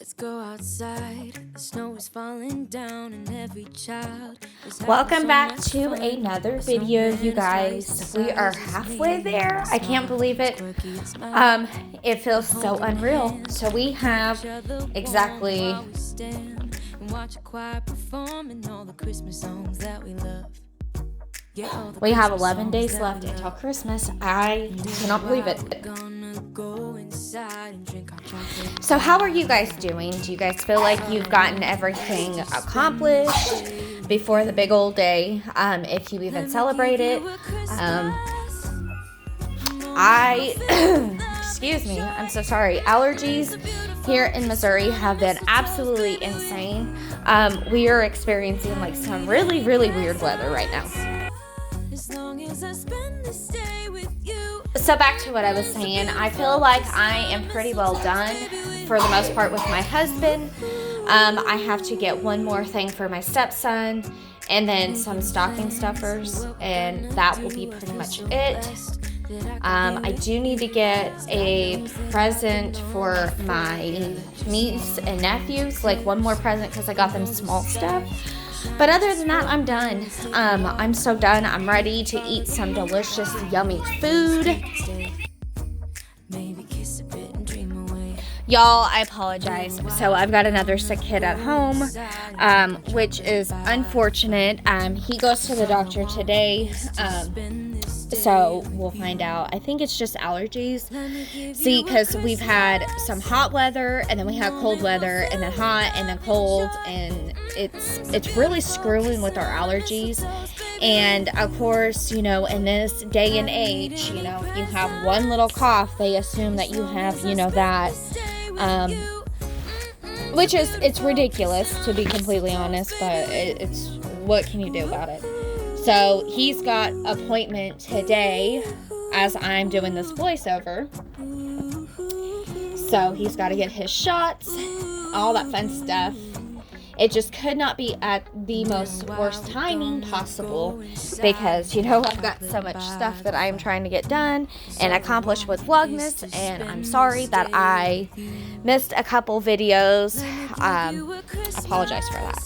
Let's go outside. The snow is falling down and every child is Welcome back to another video, you guys. We are halfway there. I can't believe it. It feels so unreal. So we have exactly we have 11 days left until Christmas. I cannot believe it. So how are you guys doing? Do you guys feel like you've gotten everything accomplished before the big old day? If you even celebrate it. Excuse me, I'm so sorry. Allergies here in Missouri have been absolutely insane. We are experiencing like some really, really weird weather right now. So back to what I was saying, I feel like I am pretty well done for the most part with my husband. I have to get one more thing for my stepson and then some stocking stuffers, and that will be pretty much it. I do need to get a present for my niece and nephews, like one more present because I got them small stuff. But other than that, I'm done. I'm so done. I'm ready to eat some delicious, yummy food. Y'all, I apologize. So I've got another sick kid at home, which is unfortunate. He goes to the doctor today. So we'll find out. I think it's just allergies. See, because we've had some hot weather, and then we had cold weather, and then hot, and then cold, and it's really screwing with our allergies. And of course, you know, in this day and age, you know, if you have one little cough, they assume that you have, you know, that. Which is, it's ridiculous, to be completely honest, but it's, what can you do about it? So he's got appointment today as I'm doing this voiceover. So he's got to get his shots, all that fun stuff. It just could not be at the most worst timing possible because, you know, I've got so much stuff that I'm trying to get done and accomplish with Vlogmas, and I'm sorry that I missed a couple videos. I apologize for that.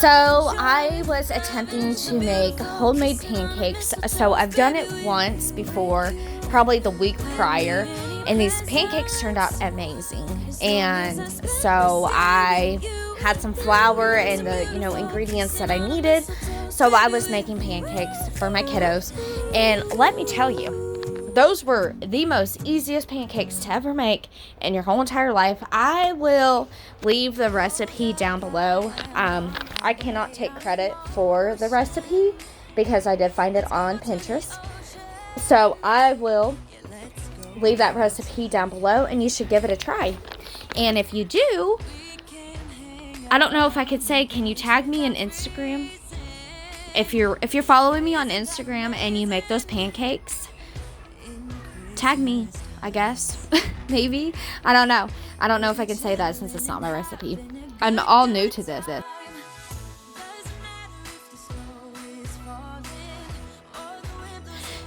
So I was attempting to make homemade pancakes. So I've done it once before, probably the week prior, and these pancakes turned out amazing. And so I had some flour and the, you know, ingredients that I needed. So I was making pancakes for my kiddos. And let me tell you, those were the most easiest pancakes to ever make in your whole entire life. I will leave the recipe down below. I cannot take credit for the recipe because I did find it on Pinterest. So I will leave that recipe down below and you should give it a try. And if you do, I don't know if I could say, can you tag me on Instagram? If you're following me on Instagram and you make those pancakes, tag me, I guess. Maybe. I don't know. I don't know if I can say that since it's not my recipe. I'm all new to this.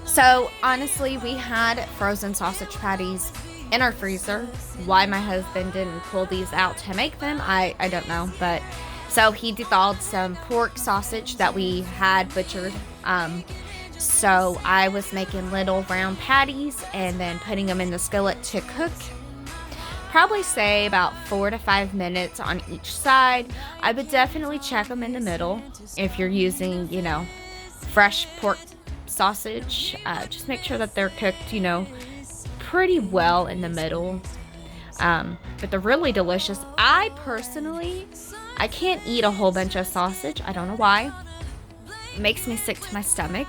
So, honestly, we had frozen sausage patties in our freezer. Why my husband didn't pull these out to make them, I don't know. But, so he thawed some pork sausage that we had butchered. So I was making little round patties and then putting them in the skillet to cook. Probably say about 4 to 5 minutes on each side. I would definitely check them in the middle if you're using, you know, fresh pork sausage. Just make sure that they're cooked, you know, pretty well in the middle. But they're really delicious. I can't eat a whole bunch of sausage. I don't know why. It makes me sick to my stomach.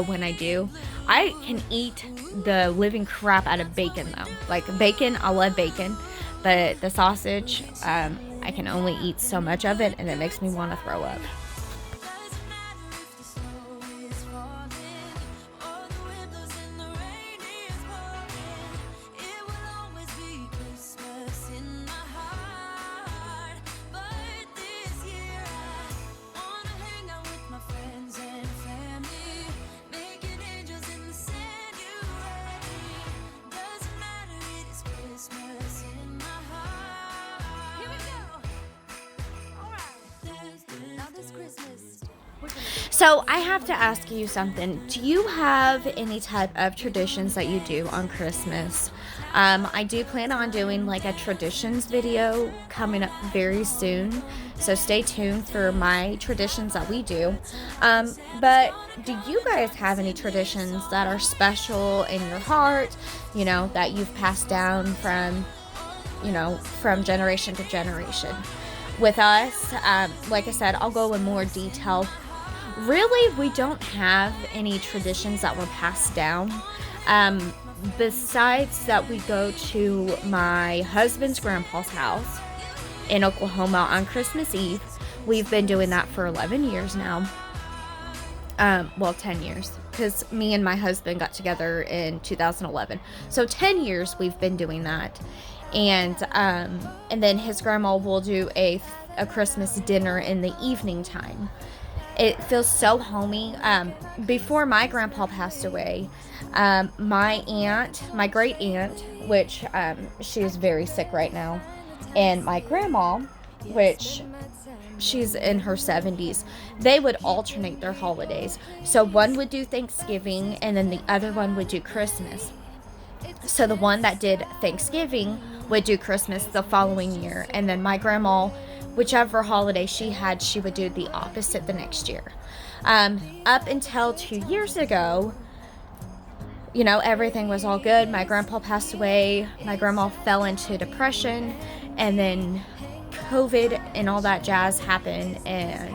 When I do, I can eat the living crap out of bacon though. Like bacon, I love bacon, but the sausage, I can only eat so much of it, and it makes me want to throw up. So I have to ask you something. Do you have any type of traditions that you do on Christmas? I do plan on doing like a traditions video coming up very soon. So stay tuned for my traditions that we do. But do you guys have any traditions that are special in your heart, that you've passed down from generation to generation? With us, like I said, I'll go in more detail. Really, we don't have any traditions that were passed down. Besides that, we go to my husband's grandpa's house in Oklahoma on Christmas Eve. We've been doing that for 11 years now. 10 years, because me and my husband got together in 2011. So 10 years we've been doing that. And then his grandma will do a Christmas dinner in the evening time. It feels so homey. Before my grandpa passed away, my great aunt, which she is very sick right now, and my grandma, which she's in her 70s, they would alternate their holidays. So one would do Thanksgiving, and then the other one would do Christmas. So the one that did Thanksgiving would do Christmas the following year, and then my grandma, whichever holiday she had, she would do the opposite the next year. Up until 2 years ago, everything was all good. My grandpa passed away. My grandma fell into depression, and then COVID and all that jazz happened, and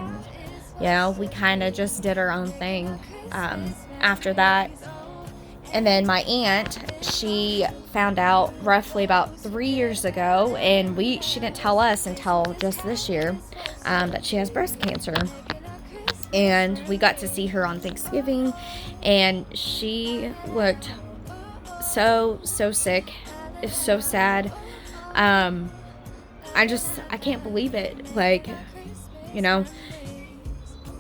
we kind of just did our own thing after that. And then my aunt, she found out roughly about 3 years ago, and she didn't tell us until just this year that she has breast cancer. And we got to see her on Thanksgiving, and she looked so sick. It's so sad. I can't believe it. Like,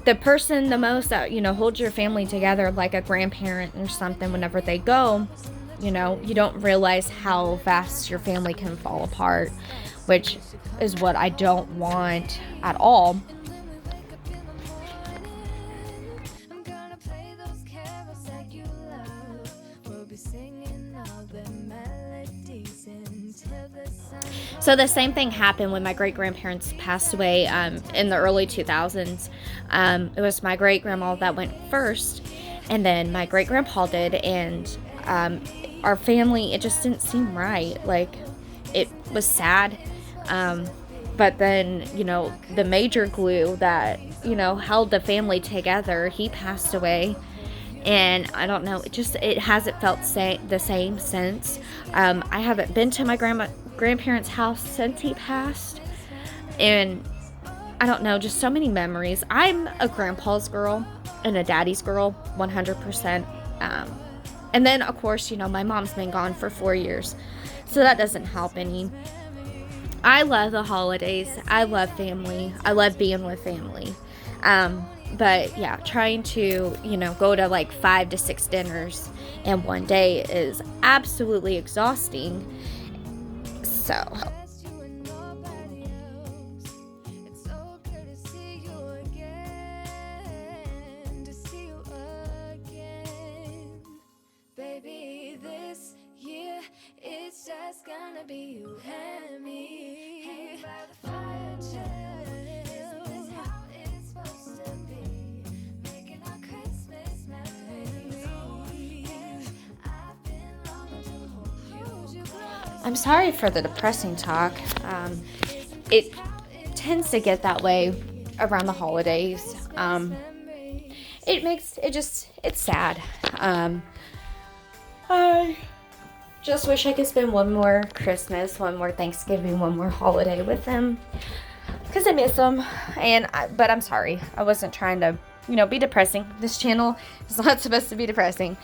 the person the most that, holds your family together, like a grandparent or something, whenever they go, you don't realize how fast your family can fall apart, which is what I don't want at all. So the same thing happened when my great-grandparents passed away in the early 2000s. It was my great-grandma that went first, and then my great-grandpa did, and our family, it just didn't seem right. Like, it was sad. But then, the major glue that, held the family together, he passed away. And I don't know, it hasn't felt the same since. I haven't been to my grandparents' house since he passed, and I don't know, just so many memories. I'm a grandpa's girl and a daddy's girl, 100%. And then, of course, my mom's been gone for 4 years, so that doesn't help any. I love the holidays. I love family. I love being with family. But yeah, trying to, go to like 5 to 6 dinners in one day is absolutely exhausting. So. Baby, this year it's just gonna be you and me. Hanging by the fire chill. This is how it's supposed to be. Making our Christmas memories. I've been longing to hold you close. I'm sorry for the depressing talk. It tends to get that way around the holidays. It's sad. I just wish I could spend one more Christmas, one more Thanksgiving, one more holiday with them, because I miss them. But I'm sorry. I wasn't trying to, be depressing. This channel is not supposed to be depressing.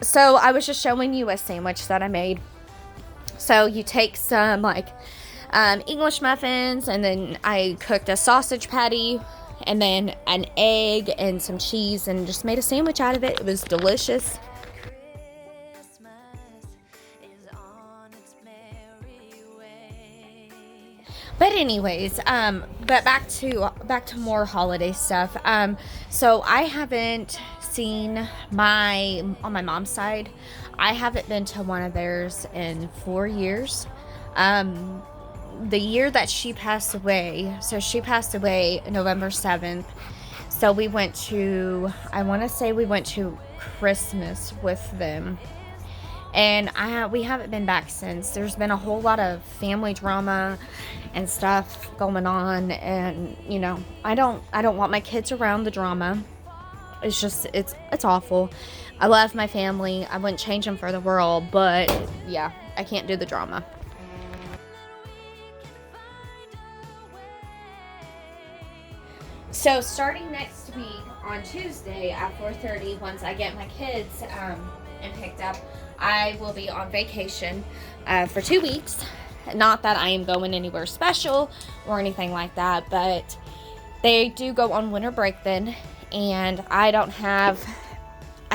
So I was just showing you a sandwich that I made. So you take some English muffins, and then I cooked a sausage patty, and then an egg and some cheese, and just made a sandwich out of it. It was delicious. But anyways, but back to more holiday stuff. So I haven't seen on my mom's side, I haven't been to one of theirs in 4 years. The year that she passed away, so she passed away November 7th. So I want to say we went to Christmas with them. And we haven't been back since. There's been a whole lot of family drama and stuff going on, and I don't want my kids around the drama. It's just it's awful. I love my family. I wouldn't change them for the world, but yeah, I can't do the drama. So starting next week on Tuesday at 4:30, once I get my kids and picked up, I will be on vacation for 2 weeks. Not that I am going anywhere special or anything like that, but they do go on winter break then, and I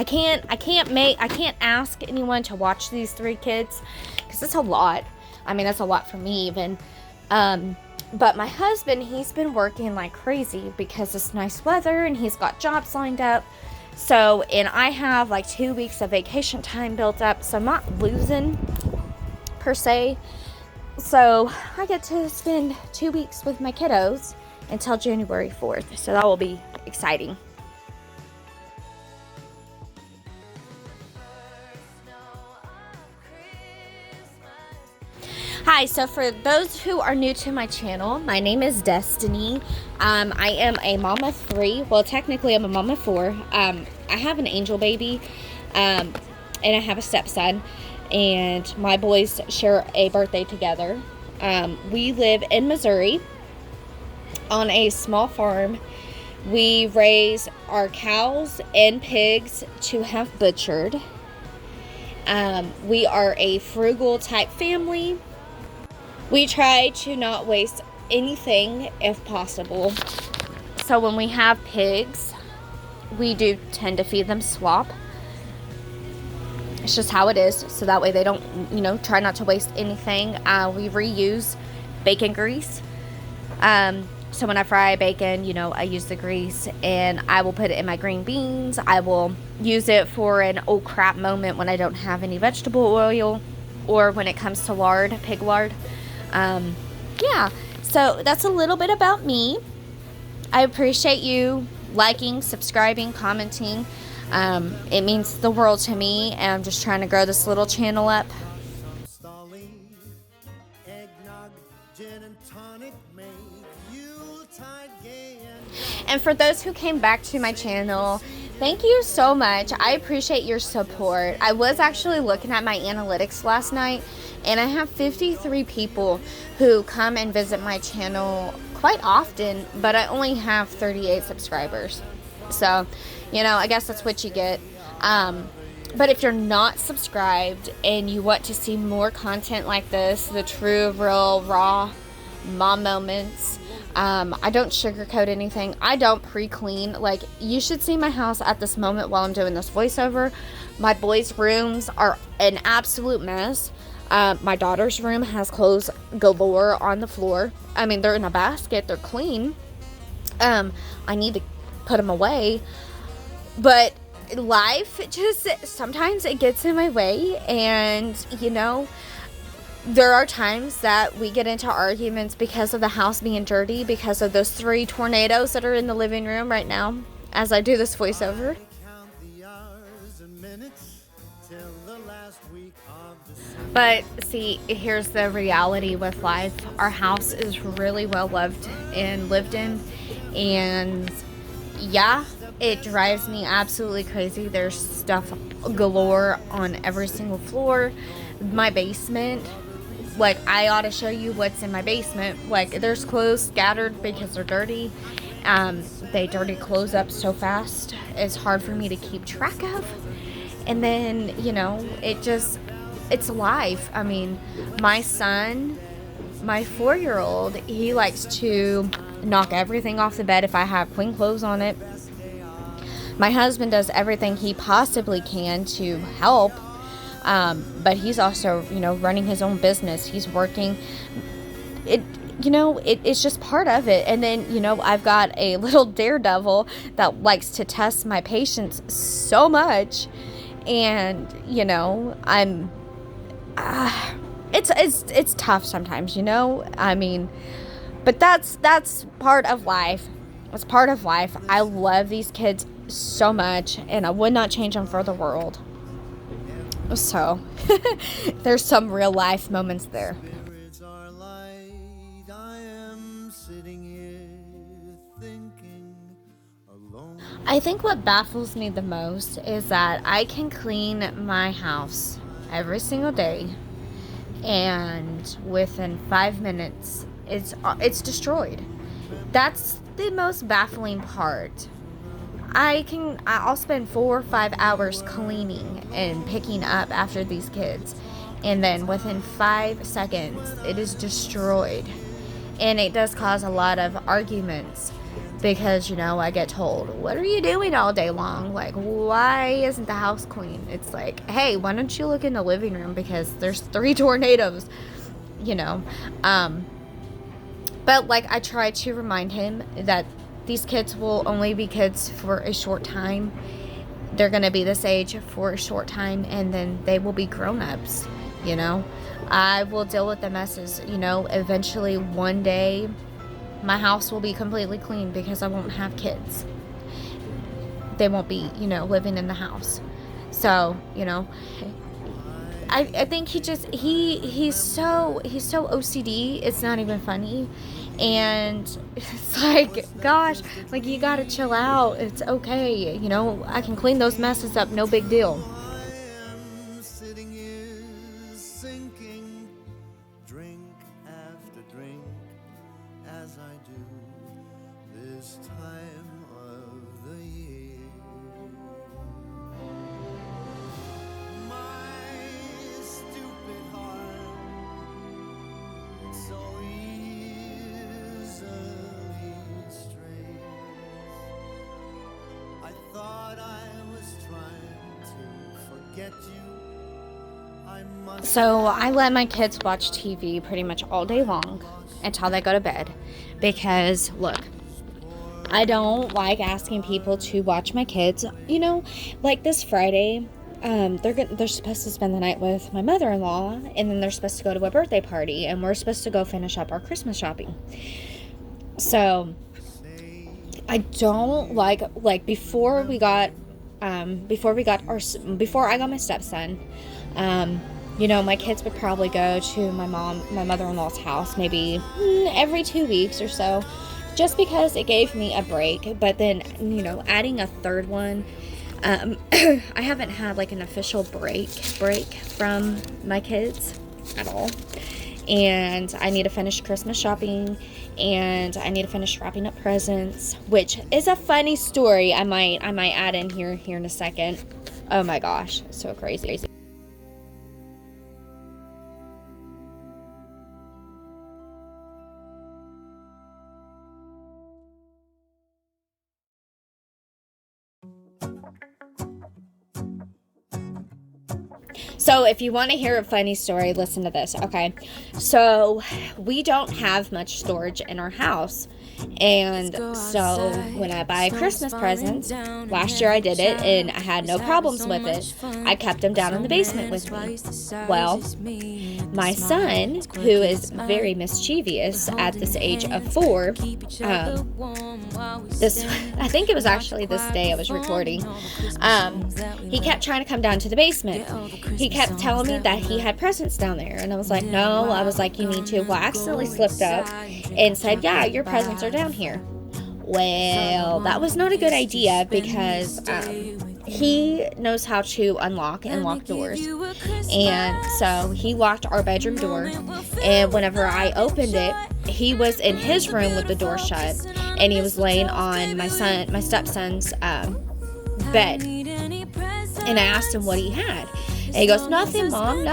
can't ask anyone to watch these 3 kids because it's a lot. I mean, that's a lot for me even. But my husband, he's been working like crazy because it's nice weather and he's got jobs lined up. So, and I have like 2 weeks of vacation time built up, so I'm not losing per se. So I get to spend 2 weeks with my kiddos until January 4th. So that will be exciting. Hi, so for those who are new to my channel, my name is Destiny. I am a mom of 3. Well, technically I'm a mom of 4. I have an angel baby, and I have a stepson, and my boys share a birthday together. We live in Missouri on a small farm. We raise our cows and pigs to have butchered. We are a frugal type family. We try to not waste anything if possible. So when we have pigs, we do tend to feed them slop. It's just how it is. So that way they don't, try not to waste anything. We reuse bacon grease. So when I fry bacon, I use the grease and I will put it in my green beans. I will use it for an oh crap moment when I don't have any vegetable oil, or when it comes to lard, pig lard. Yeah, so that's a little bit about me. I appreciate you liking, subscribing, commenting. It means the world to me, and I'm just trying to grow this little channel up. And for those who came back to my channel, thank you so much. I appreciate your support. I was actually looking at my analytics last night, and I have 53 people who come and visit my channel quite often, but I only have 38 subscribers. So, I guess that's what you get. But if you're not subscribed and you want to see more content like this, the true, real, raw mom moments, I don't sugarcoat anything. I don't pre-clean. Like, you should see my house at this moment while I'm doing this voiceover. My boys' rooms are an absolute mess. My daughter's room has clothes galore on the floor. I mean, they're in a basket. They're clean. I need to put them away. But life just, sometimes it gets in my way. And, there are times that we get into arguments because of the house being dirty, because of those 3 tornadoes that are in the living room right now as I do this voiceover. But see, here's the reality with life. Our house is really well loved and lived in, and yeah, it drives me absolutely crazy. There's stuff galore on every single floor. My basement, like, I ought to show you what's in my basement. Like, there's clothes scattered because they're dirty. They dirty clothes up so fast, it's hard for me to keep track of. And then, it's life. I mean, my son, my 4-year-old, he likes to knock everything off the bed if I have clean clothes on it. My husband does everything he possibly can to help. But he's also, running his own business. He's working. it's just part of it. And then, I've got a little daredevil that likes to test my patience so much. And, I'm, it's tough sometimes, I mean, but that's part of life. It's part of life. I love these kids so much, and I would not change them for the world. So, there's some real life moments there. I think what baffles me the most is that I can clean my house every single day, and within 5 minutes, it's destroyed. That's the most baffling part. I'll spend 4 or 5 hours cleaning and picking up after these kids, and then within 5 seconds it is destroyed. And it does cause a lot of arguments because, I get told, what are you doing all day long? Like, why isn't the house clean? It's like, hey, why don't you look in the living room because there's 3 tornadoes, but like, I try to remind him that these kids will only be kids for a short time. They're going to be this age for a short time, and then they will be grown-ups, I will deal with the messes, eventually one day my house will be completely clean because I won't have kids. They won't be, living in the house. So, I think he's so OCD, it's not even funny. And it's like, gosh, like, you gotta chill out. It's okay. I can clean those messes up. No big deal. So I let my kids watch TV pretty much all day long until they go to bed because, look, I don't like asking people to watch my kids. Like this Friday, they're supposed to spend the night with my mother-in-law, and then they're supposed to go to a birthday party, and we're supposed to go finish up our Christmas shopping. So I don't like before I got my stepson. My kids would probably go to my mother-in-law's house maybe every 2 weeks or so, just because it gave me a break. But then, adding a third one, I haven't had like an official break from my kids at all. And I need to finish Christmas shopping, and I need to finish wrapping up presents, which is a funny story I might add in here in a second. Oh my gosh, so crazy. So if you want to hear a funny story, listen to this, okay? So we don't have much storage in our house. And so when I buy Christmas presents, last year I did it and I had no problems with it. I kept them down in the basement with me. Well, my son, who is very mischievous at this age of 4, I think it was actually this day I was recording, he kept trying to come down to the basement. He kept telling me that he had presents down there, and I was like, no. I was like, you need to. Well, I accidentally slipped up and said, yeah, your presents are down here. Well, that was not a good idea because he knows how to unlock and lock doors. And so he locked our bedroom door, and whenever I opened it, he was in his room with the door shut, and he was laying on my stepson's bed. And I asked him what he had. And he goes, nothing, Mom.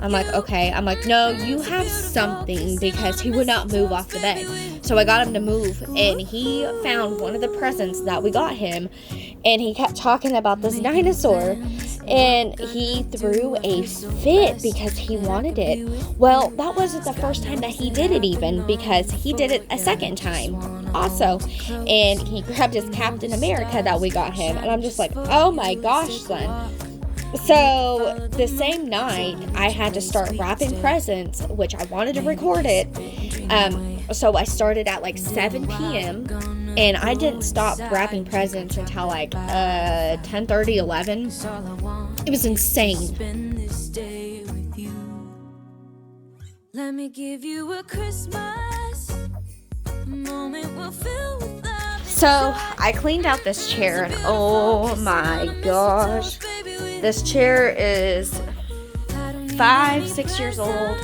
I'm like, okay. I'm like, no, you have something, because he would not move off the bed. So I got him to move, and he found one of the presents that we got him, and he kept talking about this dinosaur. and he threw a fit because he wanted it. Well, that wasn't the first time that he did it even, because he did it a second time also, and he grabbed his Captain America that we got him, and I'm just like, oh my gosh, son. So the same night, I had to start wrapping presents, which I wanted to record it. So I started at like 7 p.m. and I didn't stop wrapping presents until like 10:30, 11. It was insane. Let me give you a Christmas moment we'll fill with love. So I cleaned out this chair, and oh my gosh, this chair is 5-6 years old,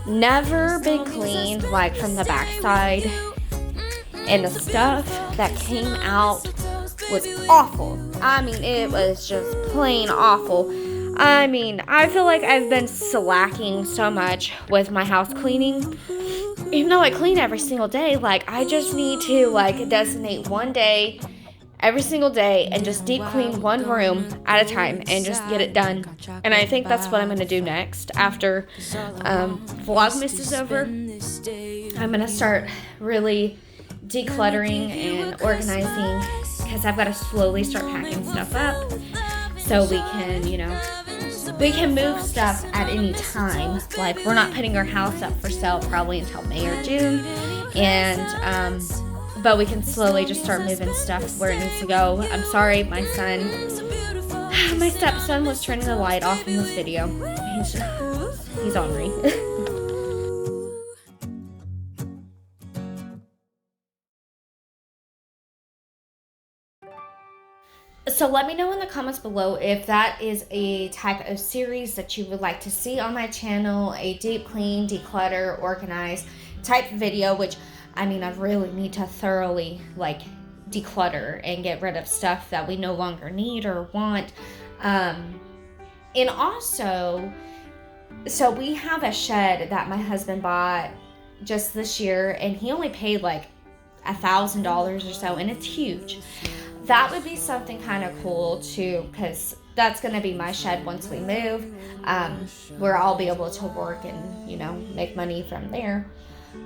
never been cleaned like from the backside, and the stuff that came out was awful. I mean, it was just plain awful. I mean, I feel like I've been slacking so much with my house cleaning. Even though I clean every single day, like, I just need to, like, designate one day every single day and just deep clean one room at a time and just get it done. And I think that's what I'm going to do next after Vlogmas is over. I'm going to start really decluttering and organizing, because I've got to slowly start packing stuff up so we can, you know, we can move stuff at any time. Like, we're not putting our house up for sale probably until May or June, and but we can slowly just start moving stuff where it needs to go. I'm sorry, my stepson was turning the light off in this video. He's ornery. So let me know in the comments below if that is a type of series that you would like to see on my channel, a deep clean, declutter, organize type video, which, I mean, I really need to thoroughly, like, declutter and get rid of stuff that we no longer need or want. And also, so we have a shed that my husband bought just this year, and he only paid like $1,000 or so, and it's huge. That would be something kind of cool too, because that's going to be my shed once we move, where I'll be able to work and, you know, make money from there.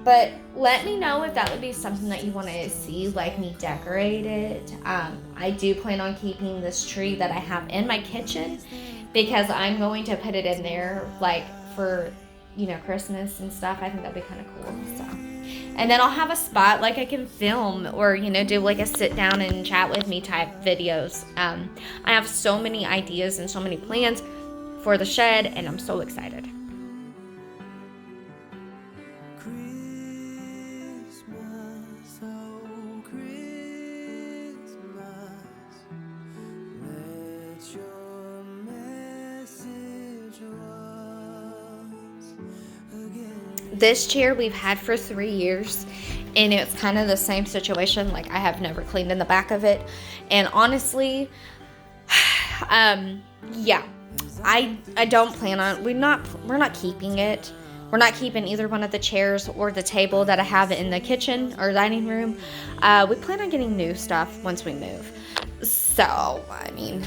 But let me know if that would be something that you want to see, like me decorate it. I do plan on keeping this tree that I have in my kitchen, because I'm going to put it in there, like, for, you know, Christmas and stuff. I think that'd be kind of cool. So, and then I'll have a spot like I can film, or, you know, do like a sit down and chat with me type videos. I have so many ideas and so many plans for the shed, and I'm so excited. This chair we've had for 3 years, and it's kind of the same situation. Like, I have never cleaned in the back of it, and honestly, yeah, I don't plan on, we're not keeping it. We're not keeping either one of the chairs or the table that I have in the kitchen or dining room. We plan on getting new stuff once we move. So, I mean,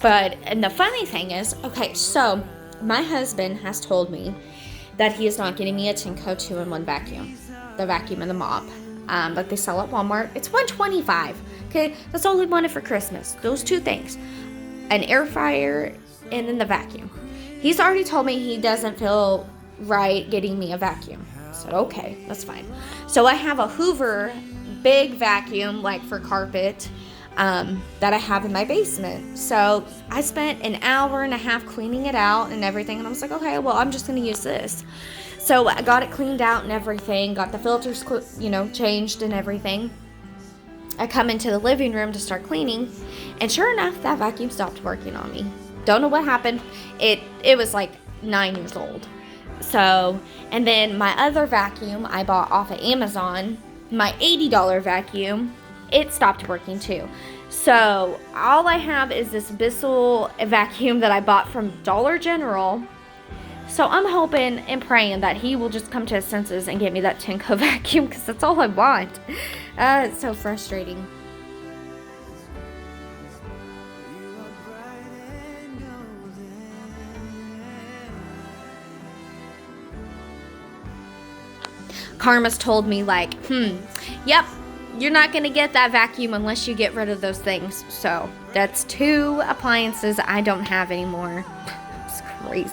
and the funny thing is, okay, so my husband has told me that he is not getting me a Tinko 2-in-1 vacuum, the vacuum and the mop, like they sell at Walmart. It's $125. Okay, that's all he wanted for Christmas. Those two things, an air fryer and then the vacuum. He's already told me he doesn't feel right getting me a vacuum. I said, okay, that's fine. So I have a Hoover big vacuum, like for carpet, that I have in my basement. So I spent an hour and a half cleaning it out and everything, and I was like, okay, well, I'm just going to use this. So I got it cleaned out and everything, got the filters, you know, changed and everything. I come into the living room to start cleaning, and sure enough, that vacuum stopped working on me. Don't know what happened. It was like 9 years old. So, and then my other vacuum I bought off of Amazon, my $80 vacuum, it stopped working too. So all I have is this Bissell vacuum that I bought from Dollar General. So I'm hoping and praying that he will just come to his senses and get me that Tinko vacuum, because that's all I want. It's so frustrating. Karma's told me like, yep, you're not going to get that vacuum unless you get rid of those things. So that's 2 appliances I don't have anymore. It's crazy.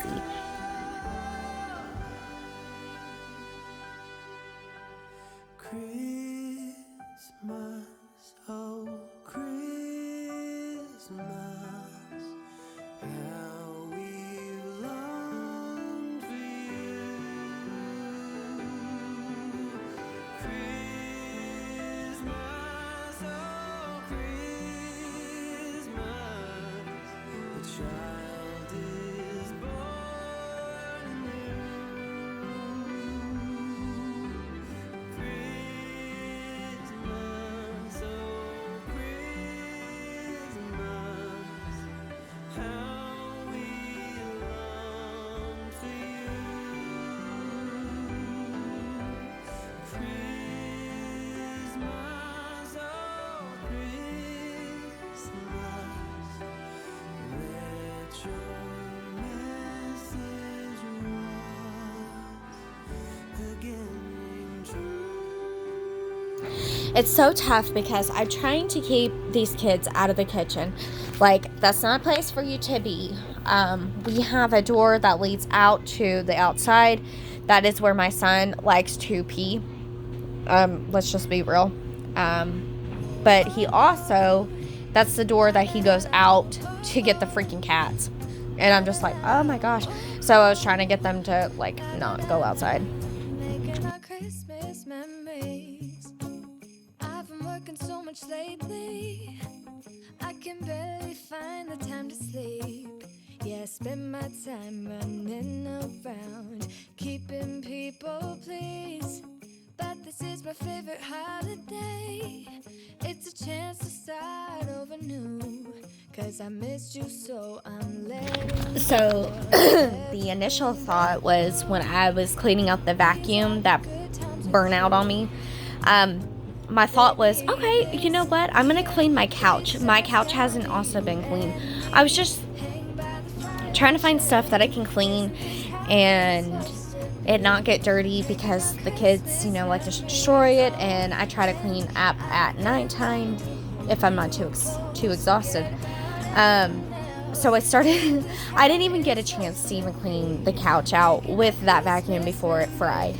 Christmas, oh Christmas, how we longed for you. Christmas, oh Christmas, a child is born in you. Christmas, oh Christmas, how we long for you. Christmas, oh Christmas, let your message once again ring true. It's so tough because I'm trying to keep these kids out of the kitchen. Like, that's not a place for you to be. We have a door that leads out to the outside. That is where my son likes to pee. Let's just be real. But he also, that's the door that he goes out to get the freaking cats. And I'm just like, oh my gosh. So I was trying to get them to, like, not go outside. Making our Christmas memories. I've been working so much lately, I can barely find the time to sleep. Yeah, I spend my time running around, keeping people pleased. But this is my favorite holiday. It's a chance to start over new, 'cause I missed you, so I'm letting So the initial thought was when I was cleaning out the vacuum that burned out on me, my thought was, okay, you know what? I'm going to clean my couch. My couch hasn't also been cleaned. I was just trying to find stuff that I can clean and it not get dirty because the kids, like to destroy it, and I try to clean up at nighttime if I'm not too exhausted. So I started, I didn't even get a chance to even clean the couch out with that vacuum before it fried.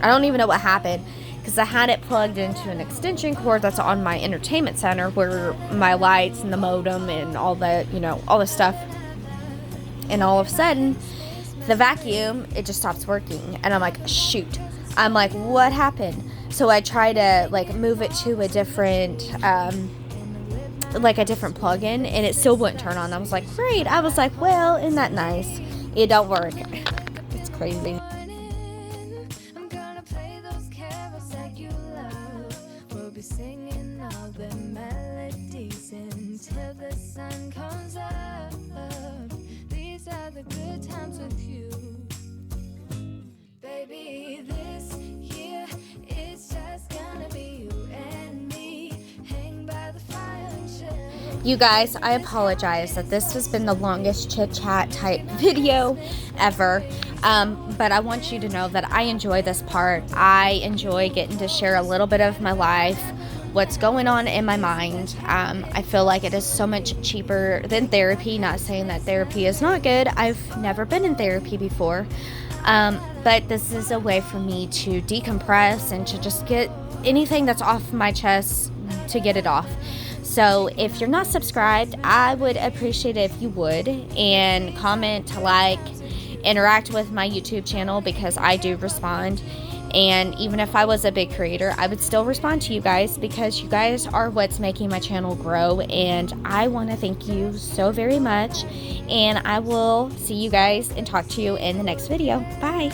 I don't even know what happened because I had it plugged into an extension cord that's on my entertainment center where my lights and the modem and all the, all the stuff. And all of a sudden, the vacuum, it just stops working. And I'm like, shoot. I'm like, what happened? So I try to move it to a different, a different plug-in, and it still wouldn't turn on. I was like, great. I was like, well, isn't that nice? It don't work. It's crazy. I'm gonna play those carols that you love. We'll be singing all the melodies until the sun comes up. These are the good times with you. Baby, this year it's just gonna be you and me. Hang by the fire and chill. You guys, I apologize that this has been the longest chit-chat type video ever. But I want you to know that I enjoy this part. I enjoy getting to share a little bit of my life, what's going on in my mind. I feel like it is so much cheaper than therapy. Not saying that therapy is not good. I've never been in therapy before. But this is a way for me to decompress and to just get anything that's off my chest to get it off. So if you're not subscribed, I would appreciate it if you would, and comment, like, interact with my YouTube channel because I do respond. And even if I was a big creator, I would still respond to you guys because you guys are what's making my channel grow. And I want to thank you so very much. And I will see you guys and talk to you in the next video. Bye.